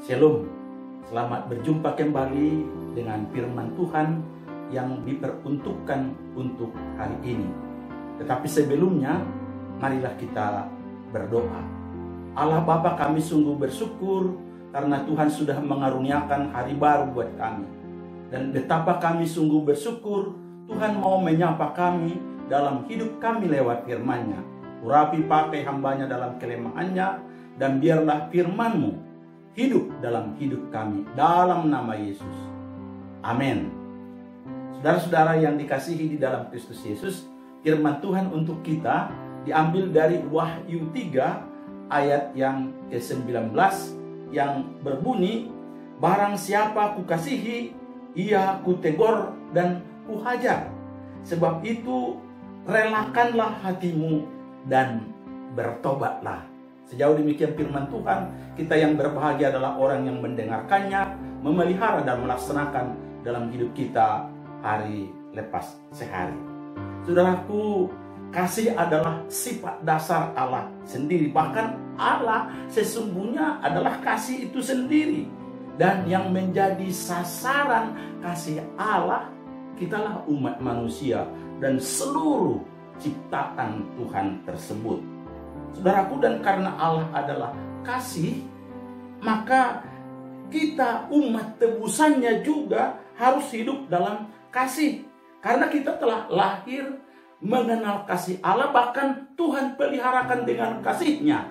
Shalom, selamat berjumpa kembali dengan firman Tuhan yang diperuntukkan untuk hari ini. Tetapi sebelumnya, marilah kita berdoa. Allah Bapa, kami sungguh bersyukur karena Tuhan sudah mengaruniakan hari baru buat kami. Dan betapa kami sungguh bersyukur Tuhan mau menyapa kami dalam hidup kami lewat firman-Nya. Urapi pakai hambanya dalam kelemahannya, dan biarlah firman-Mu hidup dalam hidup kami, dalam nama Yesus. Amin. Saudara-saudara yang dikasihi di dalam Kristus Yesus, firman Tuhan untuk kita diambil dari Wahyu 3 ayat yang ke-19 yang berbunyi, barang siapa kukasihi, ia kutegur dan kuhajar. Sebab itu relakanlah hatimu dan bertobatlah. Sejauh demikian firman Tuhan, kita yang berbahagia adalah orang yang mendengarkannya, memelihara dan melaksanakan dalam hidup kita hari lepas sehari. Saudaraku, kasih adalah sifat dasar Allah sendiri. Bahkan Allah sesungguhnya adalah kasih itu sendiri. Dan yang menjadi sasaran kasih Allah, kitalah umat manusia dan seluruh ciptaan Tuhan tersebut. Saudaraku, dan karena Allah adalah kasih, maka kita umat tebusannya juga harus hidup dalam kasih. Karena kita telah lahir mengenal kasih Allah, bahkan Tuhan peliharakan dengan kasih-Nya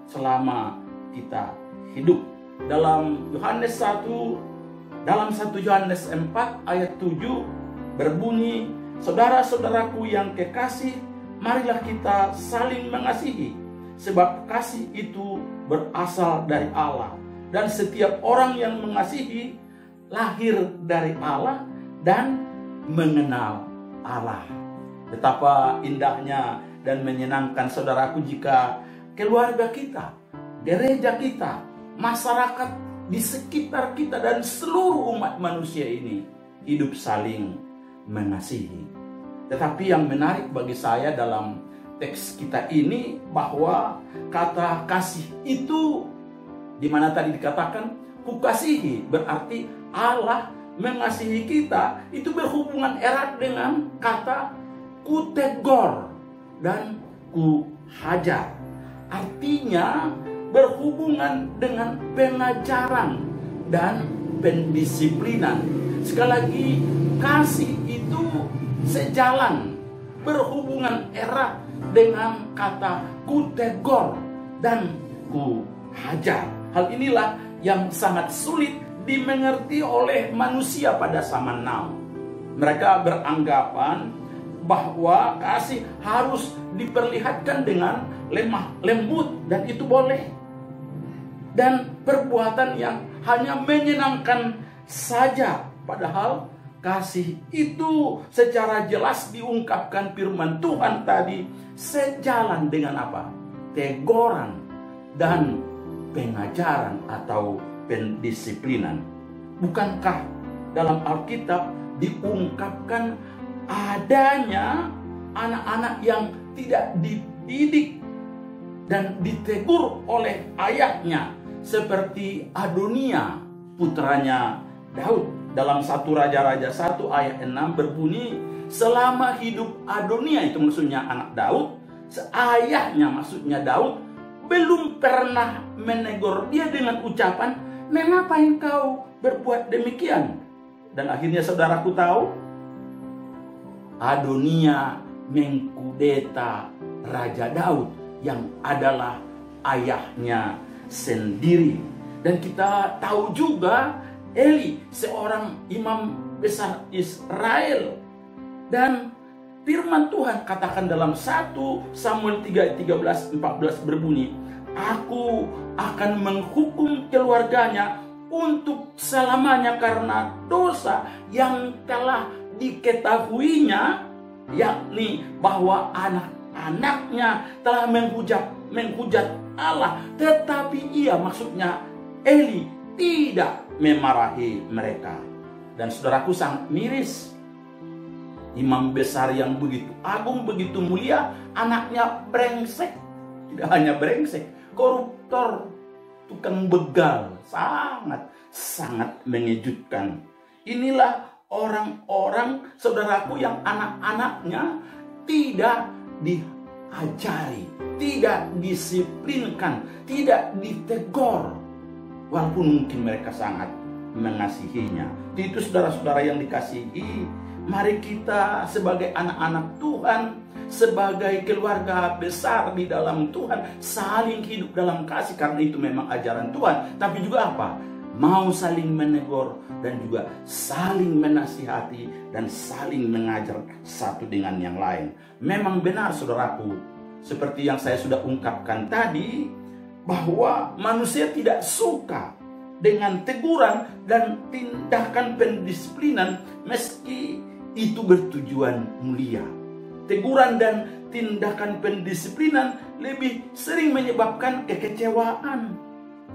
selama kita hidup. Dalam Yohanes 1, dalam 1 Yohanes 4 ayat 7 berbunyi, saudara-saudaraku yang kekasih, marilah kita saling mengasihi, sebab kasih itu berasal dari Allah. Dan setiap orang yang mengasihi lahir dari Allah dan mengenal Allah. Betapa indahnya dan menyenangkan, saudaraku, jika keluarga kita, gereja kita, masyarakat di sekitar kita, dan seluruh umat manusia ini hidup saling mengasihi. Tetapi yang menarik bagi saya dalam teks kita ini, bahwa kata kasih itu, di mana tadi dikatakan kukasihi, berarti Allah mengasihi kita, itu berhubungan erat dengan kata kutegor dan kuhajar. Artinya berhubungan dengan pengajaran dan pendisiplinan. Sekali lagi, kasih itu sejalan, berhubungan erat dengan kata kutegor dan kuhajar. Hal inilah yang sangat sulit dimengerti oleh manusia pada zaman now. Mereka beranggapan bahwa kasih harus diperlihatkan dengan lemah lembut, dan itu boleh. Dan perbuatan yang hanya menyenangkan saja, padahal kasih itu secara jelas diungkapkan firman Tuhan tadi sejalan dengan apa? Teguran dan pengajaran atau pendisiplinan. Bukankah dalam Alkitab diungkapkan adanya anak-anak yang tidak dididik dan ditegur oleh ayahnya, seperti Adonia, putranya Daud? Dalam 1 Raja-Raja 1 ayat 6 berbunyi, selama hidup Adonia, itu maksudnya anak Daud, ayahnya maksudnya Daud, belum pernah menegur dia dengan ucapan, mengapa engkau berbuat demikian? Dan akhirnya saudaraku tahu, Adonia mengkudeta Raja Daud yang adalah ayahnya sendiri. Dan kita tahu juga Eli, seorang imam besar Israel. Dan firman Tuhan katakan dalam 1 Samuel 3, 13, 14 berbunyi, aku akan menghukum keluarganya untuk selamanya karena dosa yang telah diketahuinya, yakni bahwa anak-anaknya telah menghujat Allah. Tetapi ia, maksudnya Eli, tidak memarahi mereka. Dan saudaraku, sangat miris. Imam besar yang begitu agung, begitu mulia, anaknya brengsek. Tidak hanya brengsek, koruptor, tukang begal. Sangat mengejutkan. Inilah orang-orang, saudaraku, yang anak-anaknya tidak diajari, tidak disiplinkan, tidak ditegur, walaupun mungkin mereka sangat mengasihinya. Itu saudara-saudara yang dikasihi, mari kita sebagai anak-anak Tuhan, sebagai keluarga besar di dalam Tuhan, saling hidup dalam kasih, karena itu memang ajaran Tuhan. Tapi juga apa? Mau saling menegur dan juga saling menasihati dan saling mengajar satu dengan yang lain. Memang benar saudaraku, seperti yang saya sudah ungkapkan tadi, bahwa manusia tidak suka dengan teguran dan tindakan pendisiplinan meski itu bertujuan mulia. Teguran dan tindakan pendisiplinan lebih sering menyebabkan kekecewaan,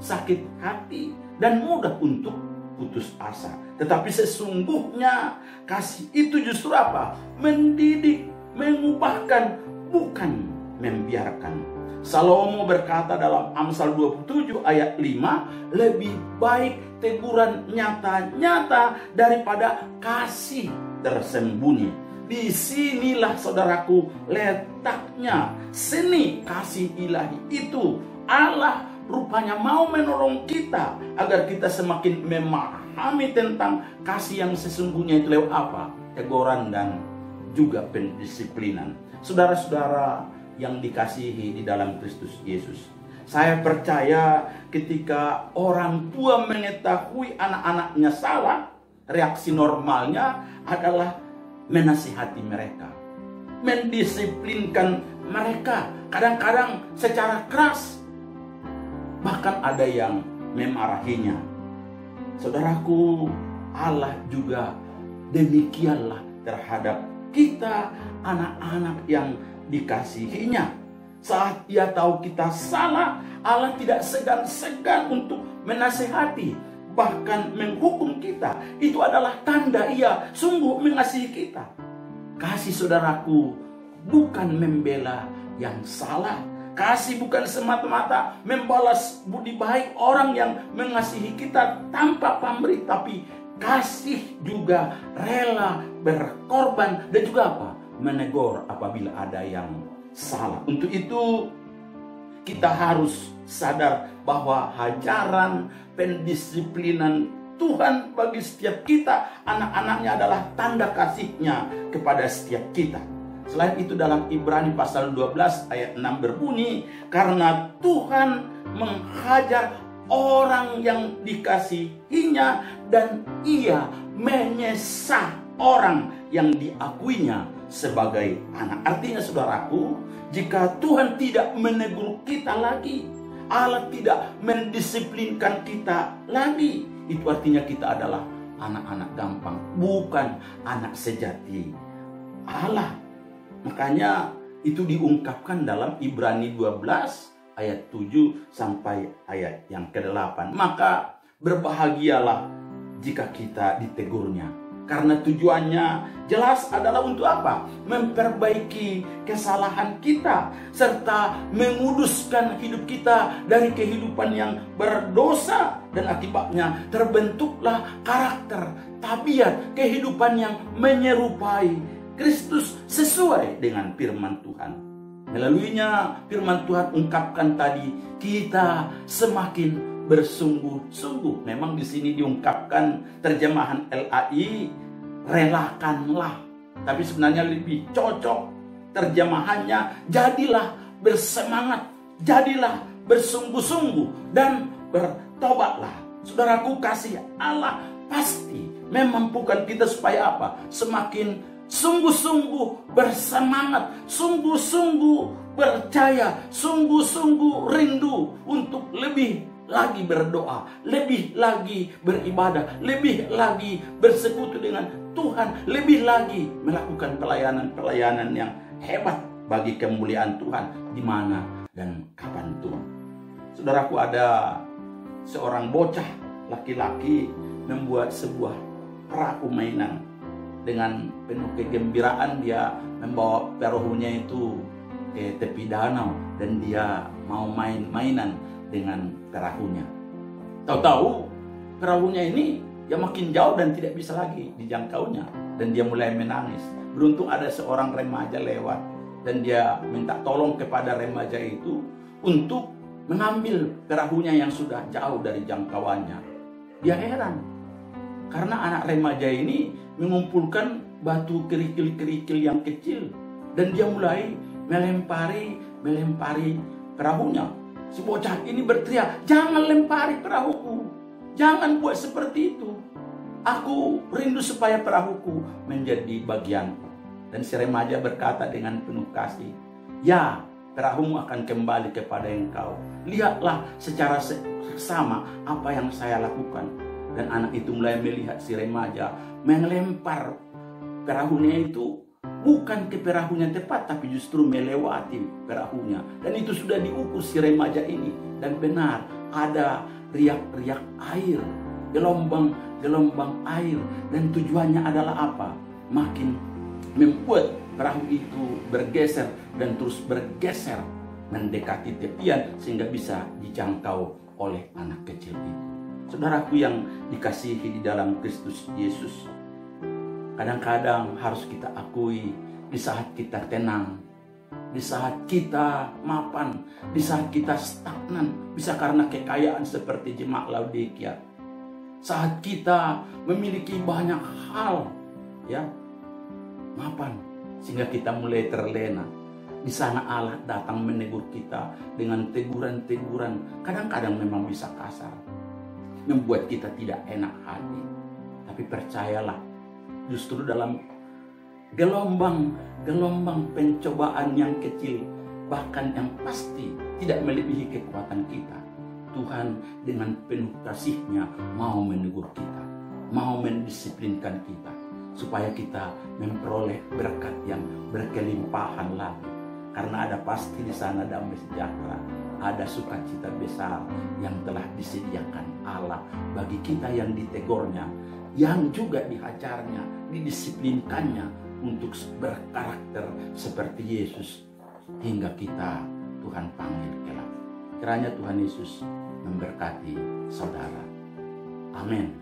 sakit hati, dan mudah untuk putus asa. Tetapi sesungguhnya kasih itu justru apa? Mendidik, mengubahkan, bukan membiarkan. Salomo berkata dalam Amsal 27 ayat 5, lebih baik teguran nyata-nyata daripada kasih tersembunyi. Disinilah saudaraku letaknya seni kasih ilahi itu. Allah rupanya mau menolong kita agar kita semakin memahami tentang kasih yang sesungguhnya itu lewat apa? Teguran dan juga pendisiplinan. Saudara-saudara yang dikasihi di dalam Kristus Yesus, saya percaya ketika orang tua mengetahui anak-anaknya salah, reaksi normalnya adalah menasihati mereka, mendisiplinkan mereka, kadang-kadang secara keras, bahkan ada yang memarahinya. Saudaraku, Allah juga demikianlah terhadap kita, anak-anak yang dikasihinya. Saat Ia tahu kita salah, Allah tidak segan-segan untuk menasihati, bahkan menghukum kita. Itu adalah tanda Ia sungguh mengasihi kita. Kasih saudaraku bukan membela yang salah. Kasih bukan semata-mata membalas budi baik orang yang mengasihi kita tanpa pamrih, tapi kasih juga rela berkorban dan juga apa? Menegur apabila ada yang salah. Untuk itu kita harus sadar bahwa ajaran pendisiplinan Tuhan bagi setiap kita, anak-anaknya, adalah tanda kasih-Nya kepada setiap kita. Selain itu dalam Ibrani pasal 12 ayat 6 berbunyi, karena Tuhan menghajar orang yang dikasihinya dan Ia menyesah orang yang diakuinya sebagai anak. Artinya saudaraku, jika Tuhan tidak menegur kita lagi, Allah tidak mendisiplinkan kita lagi, itu artinya kita adalah anak-anak gampang, bukan anak sejati Allah. Makanya itu diungkapkan dalam Ibrani 12 ayat 7 sampai ayat yang ke-8. Maka berbahagialah jika kita ditegurnya, karena tujuannya jelas adalah untuk apa? Memperbaiki kesalahan kita serta menguduskan hidup kita dari kehidupan yang berdosa, dan akibatnya terbentuklah karakter, tabiat, kehidupan yang menyerupai Kristus sesuai dengan firman Tuhan. Melaluinya firman Tuhan ungkapkan tadi, kita semakin bersungguh-sungguh. Memang di sini diungkapkan terjemahan LAI, relakanlah. Tapi sebenarnya lebih cocok terjemahannya, jadilah bersemangat, jadilah bersungguh-sungguh, dan bertobatlah. Saudaraku, kasih Allah pasti memampukan kita supaya apa? Semakin sungguh-sungguh bersemangat, sungguh-sungguh percaya, sungguh-sungguh rindu untuk lebih lagi berdoa, lebih lagi beribadah, lebih lagi bersekutu dengan Tuhan, lebih lagi melakukan pelayanan-pelayanan yang hebat bagi kemuliaan Tuhan di mana dan kapan Tuhan. Saudaraku, ada seorang bocah laki-laki membuat sebuah perahu mainan. Dengan penuh kegembiraan dia membawa perahunya itu ke tepi danau dan dia mau main mainan dengan perahunya. Tahu-tahu perahunya ini ya makin jauh dan tidak bisa lagi dijangkaunya. Dan dia mulai menangis. Beruntung ada seorang remaja lewat. Dan dia minta tolong kepada remaja itu untuk mengambil perahunya yang sudah jauh dari jangkauannya. Dia heran. Karena anak remaja ini mengumpulkan batu kerikil-kerikil yang kecil. Dan dia mulai melempari perahunya. Si bocah ini berteriak, "Jangan lempari perahuku. Jangan buat seperti itu. Aku rindu supaya perahuku menjadi bagianku." Dan si remaja berkata dengan penuh kasih, "Ya, perahumu akan kembali kepada engkau. Lihatlah secara seksama apa yang saya lakukan." Dan anak itu mulai melihat si remaja melempar perahunya itu bukan ke perahunya tepat, tapi justru melewati perahunya. Dan itu sudah diukur si remaja ini. Dan benar, ada riak-riak air, gelombang air. Dan tujuannya adalah apa? Makin membuat perahu itu bergeser dan terus bergeser mendekati tepian sehingga bisa dijangkau oleh anak kecil itu. Saudaraku yang dikasihi di dalam Kristus Yesus, kadang-kadang harus kita akui di saat kita tenang, di saat kita mapan, di saat kita stagnan, bisa karena kekayaan seperti jemaat Laodikia. Saat kita memiliki banyak hal, ya, mapan, sehingga kita mulai terlena. Di sana Allah datang menegur kita dengan teguran-teguran, kadang-kadang memang bisa kasar, membuat kita tidak enak hati. Tapi percayalah, justru dalam gelombang pencobaan yang kecil, bahkan yang pasti tidak melebihi kekuatan kita, Tuhan dengan penuh kasih-Nya mau menegur kita, mau mendisiplinkan kita, supaya kita memperoleh berkat yang berkelimpahan lagi. Karena ada pasti di sana damai sejahtera, ada sukacita besar yang telah disediakan Allah bagi kita yang ditegurnya, yang juga dihajarnya, didisiplinkannya untuk berkarakter seperti Yesus, hingga kita Tuhan panggil kelak. Kiranya Tuhan Yesus memberkati saudara. Amin.